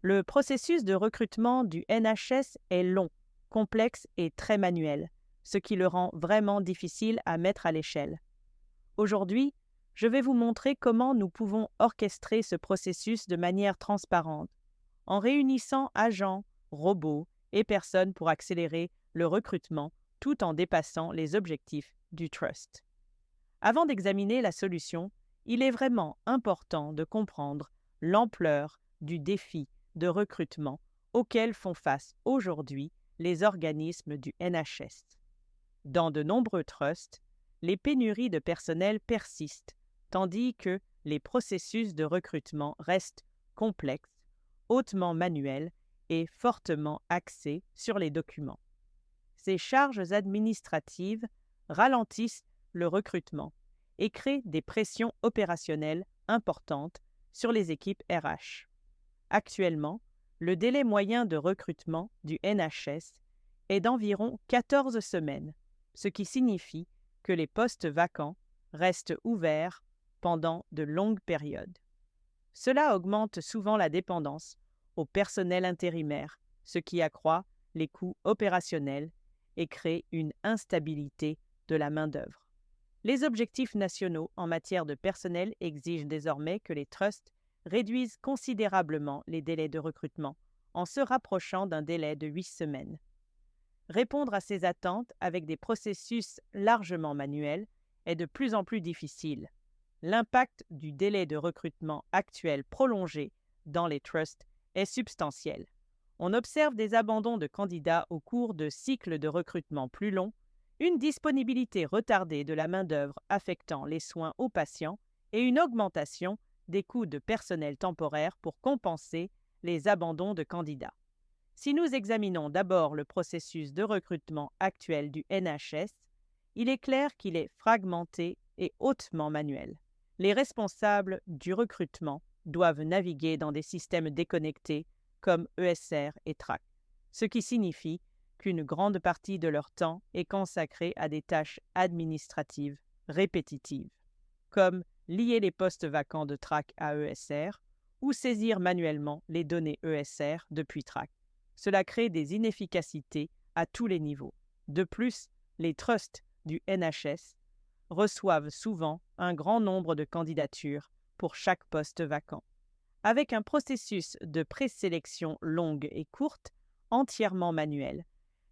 Le processus de recrutement du NHS est long, complexe et très manuel, ce qui le rend vraiment difficile à mettre à l'échelle. Aujourd'hui, je vais vous montrer comment nous pouvons orchestrer ce processus de manière transparente, en réunissant agents, robots et personnes pour accélérer le recrutement tout en dépassant les objectifs du Trust. Avant d'examiner la solution, il est vraiment important de comprendre l'ampleur du défi de recrutement auquel font face aujourd'hui les organismes du NHS. Dans de nombreux trusts, les pénuries de personnel persistent, tandis que les processus de recrutement restent complexes, hautement manuels et fortement axés sur les documents. Ces charges administratives ralentissent le recrutement et créent des pressions opérationnelles importantes sur les équipes RH. Actuellement, le délai moyen de recrutement du NHS est d'environ 14 semaines, ce qui signifie que les postes vacants restent ouverts pendant de longues périodes. Cela augmente souvent la dépendance au personnel intérimaire, ce qui accroît les coûts opérationnels et crée une instabilité de la main-d'œuvre. Les objectifs nationaux en matière de personnel exigent désormais que les trusts réduisent considérablement les délais de recrutement en se rapprochant d'un délai de 8 semaines. Répondre à ces attentes avec des processus largement manuels est de plus en plus difficile. L'impact du délai de recrutement actuel prolongé dans les trusts est substantiel. On observe des abandons de candidats au cours de cycles de recrutement plus longs, une disponibilité retardée de la main-d'œuvre affectant les soins aux patients et une augmentation des coûts de personnel temporaire pour compenser les abandons de candidats. Si nous examinons d'abord le processus de recrutement actuel du NHS, il est clair qu'il est fragmenté et hautement manuel. Les responsables du recrutement doivent naviguer dans des systèmes déconnectés comme ESR et TRAC, ce qui signifie qu'une grande partie de leur temps est consacrée à des tâches administratives répétitives, comme lier les postes vacants de TRAC à ESR ou saisir manuellement les données ESR depuis TRAC. Cela crée des inefficacités à tous les niveaux. De plus, les trusts du NHS reçoivent souvent un grand nombre de candidatures pour chaque poste vacant. Avec un processus de présélection longue et courte, entièrement manuel,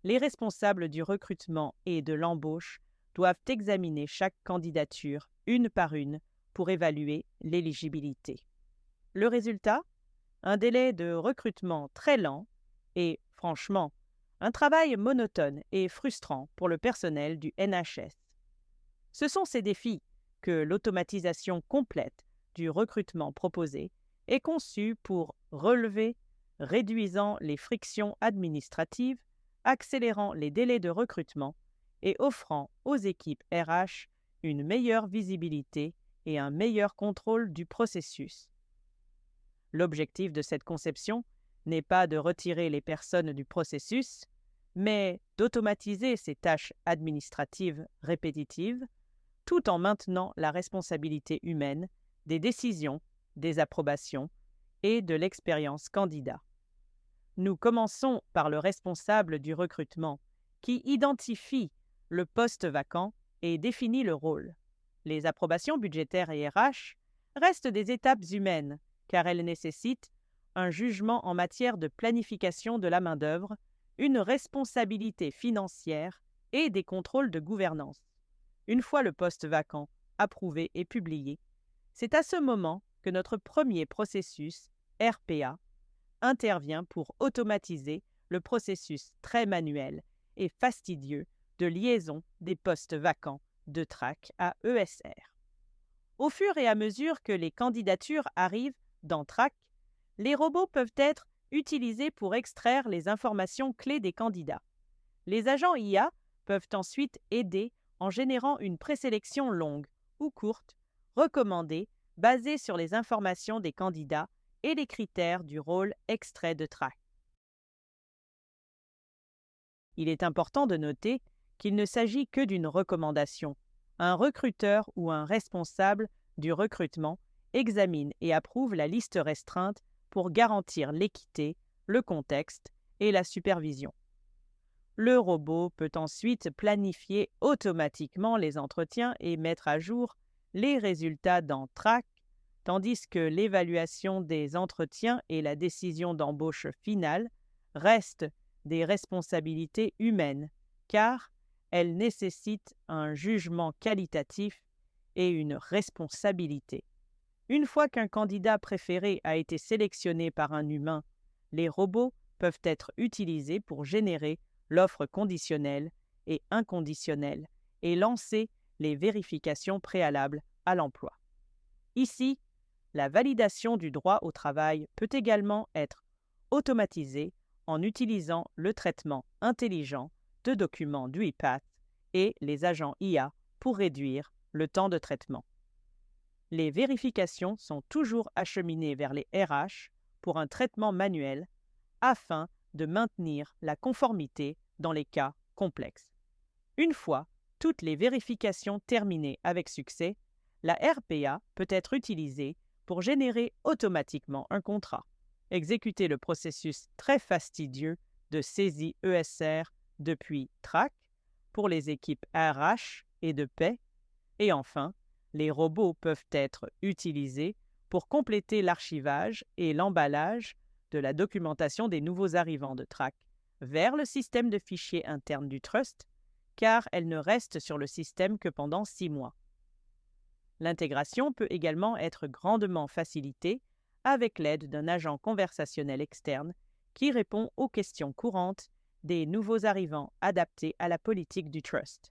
les responsables du recrutement et de l'embauche doivent examiner chaque candidature une par une pour évaluer l'éligibilité. Le résultat ? Un délai de recrutement très lent et, franchement, un travail monotone et frustrant pour le personnel du NHS. Ce sont ces défis que l'automatisation complète du recrutement proposé est conçue pour relever, réduisant les frictions administratives, accélérant les délais de recrutement et offrant aux équipes RH une meilleure visibilité et un meilleur contrôle du processus. L'objectif de cette conception n'est pas de retirer les personnes du processus, mais d'automatiser ces tâches administratives répétitives, tout en maintenant la responsabilité humaine des décisions, des approbations et de l'expérience candidat. Nous commençons par le responsable du recrutement, qui identifie le poste vacant et définit le rôle. Les approbations budgétaires et RH restent des étapes humaines, car elles nécessitent un jugement en matière de planification de la main-d'œuvre, une responsabilité financière et des contrôles de gouvernance. Une fois le poste vacant approuvé et publié, c'est à ce moment que notre premier processus, RPA, intervient pour automatiser le processus très manuel et fastidieux de liaison des postes vacants de TRAC à ESR. Au fur et à mesure que les candidatures arrivent dans TRAC, les robots peuvent être utilisés pour extraire les informations clés des candidats. Les agents IA peuvent ensuite aider en générant une présélection longue ou courte, recommandée, basée sur les informations des candidats et les critères du rôle extrait de TRAC. Il est important de noter qu'il ne s'agit que d'une recommandation. Un recruteur ou un responsable du recrutement examine et approuve la liste restreinte pour garantir l'équité, le contexte et la supervision. Le robot peut ensuite planifier automatiquement les entretiens et mettre à jour les résultats dans Track, tandis que l'évaluation des entretiens et la décision d'embauche finale restent des responsabilités humaines, car elles nécessitent un jugement qualitatif et une responsabilité. Une fois qu'un candidat préféré a été sélectionné par un humain, les robots peuvent être utilisés pour générer l'offre conditionnelle et inconditionnelle et lancer les vérifications préalables à l'emploi. Ici, la validation du droit au travail peut également être automatisée en utilisant le traitement intelligent de documents du UiPath et les agents IA pour réduire le temps de traitement. Les vérifications sont toujours acheminées vers les RH pour un traitement manuel afin de maintenir la conformité dans les cas complexes. Une fois toutes les vérifications terminées avec succès, la RPA peut être utilisée pour générer automatiquement un contrat, exécuter le processus très fastidieux de saisie ESR depuis Track pour les équipes RH et de paie, et enfin, les robots peuvent être utilisés pour compléter l'archivage et l'emballage de la documentation des nouveaux arrivants de Track vers le système de fichiers interne du Trust, car elle ne reste sur le système que pendant 6 mois. L'intégration peut également être grandement facilitée avec l'aide d'un agent conversationnel externe qui répond aux questions courantes des nouveaux arrivants adaptés à la politique du Trust.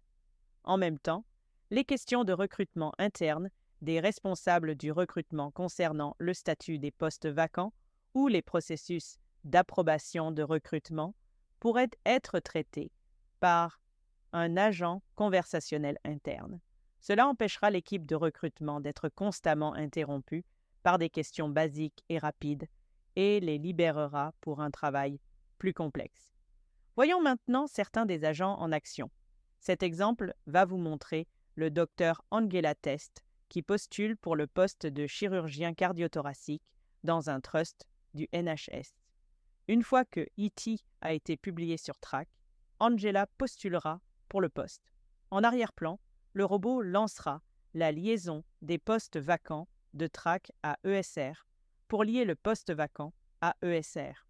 En même temps, les questions de recrutement interne des responsables du recrutement concernant le statut des postes vacants ou les processus d'approbation de recrutement pourraient être traitées par un agent conversationnel interne. Cela empêchera l'équipe de recrutement d'être constamment interrompue par des questions basiques et rapides et les libérera pour un travail plus complexe. Voyons maintenant certains des agents en action. Cet exemple va vous montrer le docteur Angela Test qui postule pour le poste de chirurgien cardiothoracique dans un trust du NHS. Une fois que E.T. a été publié sur Track, Angela postulera pour le poste. En arrière-plan, le robot lancera la liaison des postes vacants de Track à ESR pour lier le poste vacant à ESR.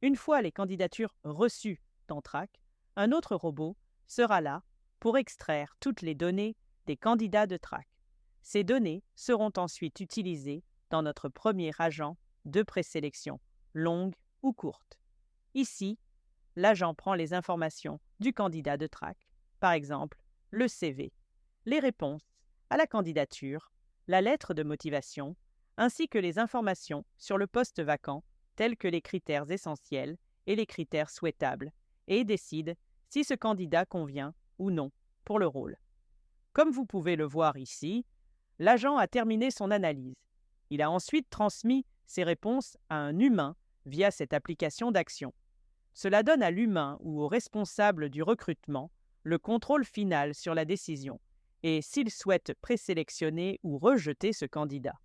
Une fois les candidatures reçues dans Track, un autre robot sera là pour extraire toutes les données des candidats de Track. Ces données seront ensuite utilisées dans notre premier agent de présélection, longue ou courte. Ici, l'agent prend les informations du candidat de Track, par exemple le CV, les réponses à la candidature, la lettre de motivation, ainsi que les informations sur le poste vacant, tels que les critères essentiels et les critères souhaitables, et décide si ce candidat convient ou non pour le rôle. Comme vous pouvez le voir ici, l'agent a terminé son analyse. Il a ensuite transmis ses réponses à un humain via cette application d'action. Cela donne à l'humain ou au responsable du recrutement le contrôle final sur la décision et s'il souhaite présélectionner ou rejeter ce candidat.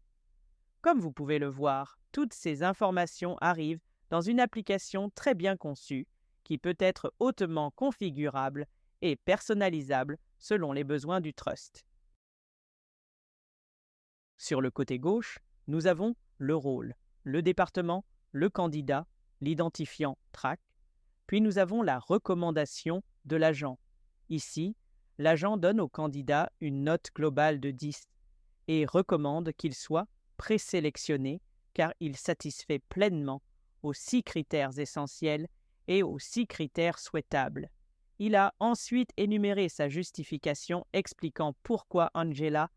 Comme vous pouvez le voir, toutes ces informations arrivent dans une application très bien conçue qui peut être hautement configurable et personnalisable selon les besoins du trust. Sur le côté gauche, nous avons le rôle, le département, le candidat, l'identifiant Track, puis nous avons la recommandation de l'agent. Ici, l'agent donne au candidat une note globale de 10 et recommande qu'il soit présélectionné car il satisfait pleinement aux 6 critères essentiels et aux 6 critères souhaitables. Il a ensuite énuméré sa justification expliquant pourquoi Angela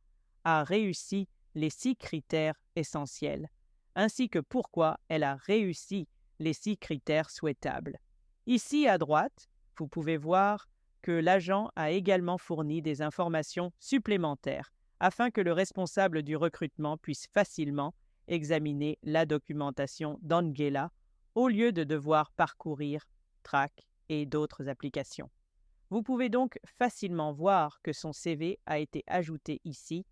a réussi les 6 critères essentiels, ainsi que pourquoi elle a réussi les 6 critères souhaitables. Ici à droite, vous pouvez voir que l'agent a également fourni des informations supplémentaires afin que le responsable du recrutement puisse facilement examiner la documentation d'Angela au lieu de devoir parcourir Track et d'autres applications. Vous pouvez donc facilement voir que son CV a été ajouté ici,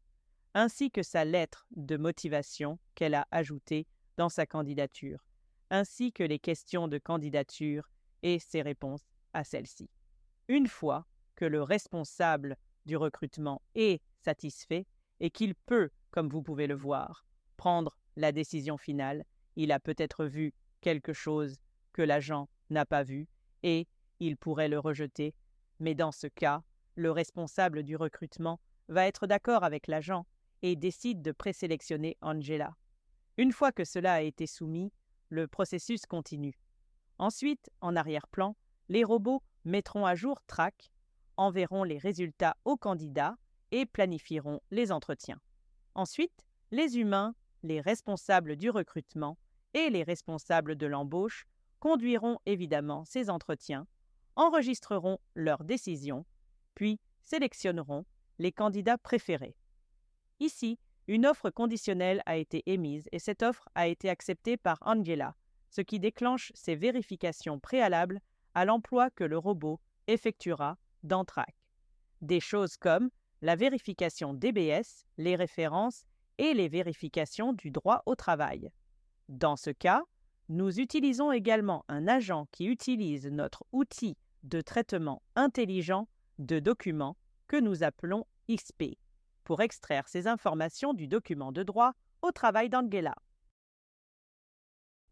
ainsi que sa lettre de motivation qu'elle a ajoutée dans sa candidature, ainsi que les questions de candidature et ses réponses à celles-ci. Une fois que le responsable du recrutement est satisfait et qu'il peut, comme vous pouvez le voir, prendre la décision finale, il a peut-être vu quelque chose que l'agent n'a pas vu et il pourrait le rejeter, mais dans ce cas, le responsable du recrutement va être d'accord avec l'agent et décide de présélectionner Angela. Une fois que cela a été soumis, le processus continue. Ensuite, en arrière-plan, les robots mettront à jour Track, enverront les résultats aux candidats et planifieront les entretiens. Ensuite, les humains, les responsables du recrutement et les responsables de l'embauche conduiront évidemment ces entretiens, enregistreront leurs décisions, puis sélectionneront les candidats préférés. Ici, une offre conditionnelle a été émise et cette offre a été acceptée par Angela, ce qui déclenche ces vérifications préalables à l'emploi que le robot effectuera dans Track. Des choses comme la vérification DBS, les références et les vérifications du droit au travail. Dans ce cas, nous utilisons également un agent qui utilise notre outil de traitement intelligent de documents que nous appelons XP pour extraire ces informations du document de droit au travail d'Angela.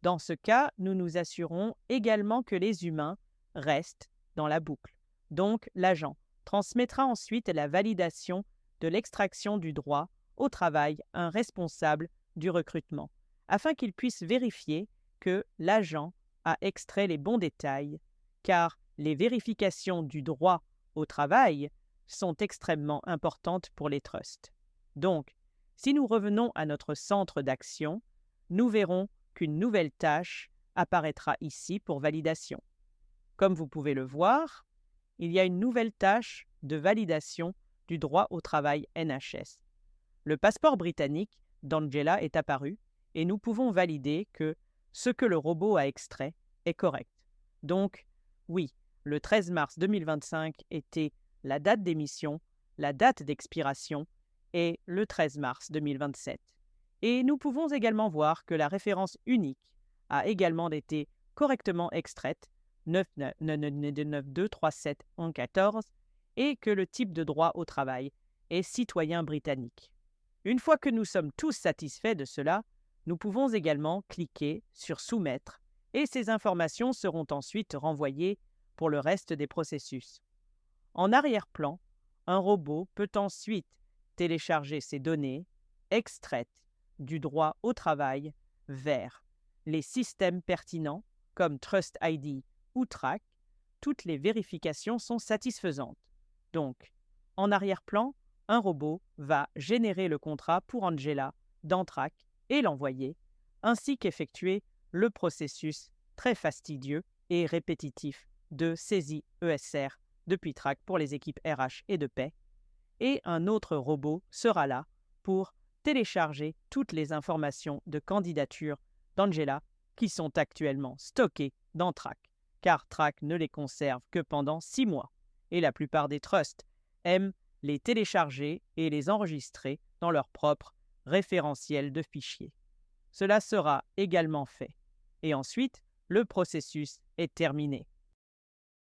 Dans ce cas, nous nous assurons également que les humains restent dans la boucle. Donc, l'agent transmettra ensuite la validation de l'extraction du droit au travail à un responsable du recrutement, afin qu'il puisse vérifier que l'agent a extrait les bons détails, car les vérifications du droit au travail sont extrêmement importantes pour les trusts. Donc, si nous revenons à notre centre d'action, nous verrons qu'une nouvelle tâche apparaîtra ici pour validation. Comme vous pouvez le voir, il y a une nouvelle tâche de validation du droit au travail NHS. Le passeport britannique d'Angela est apparu et nous pouvons valider que ce que le robot a extrait est correct. Donc, oui, le 13 mars 2025 était la date d'émission, la date d'expiration est le 13 mars 2027. Et nous pouvons également voir que la référence unique a également été correctement extraite 9923714 et que le type de droit au travail est citoyen britannique. Une fois que nous sommes tous satisfaits de cela, nous pouvons également cliquer sur Soumettre et ces informations seront ensuite renvoyées pour le reste des processus. En arrière-plan, un robot peut ensuite télécharger ces données extraites du droit au travail vers les systèmes pertinents comme Trust ID ou Track. Toutes les vérifications sont satisfaisantes. Donc, en arrière-plan, un robot va générer le contrat pour Angela dans Track et l'envoyer, ainsi qu'effectuer le processus très fastidieux et répétitif de saisie ESR depuis Track pour les équipes RH et de paie, et un autre robot sera là pour télécharger toutes les informations de candidature d'Angela qui sont actuellement stockées dans Track, car Track ne les conserve que pendant 6 mois, et la plupart des trusts aiment les télécharger et les enregistrer dans leur propre référentiel de fichiers. Cela sera également fait, et ensuite, le processus est terminé.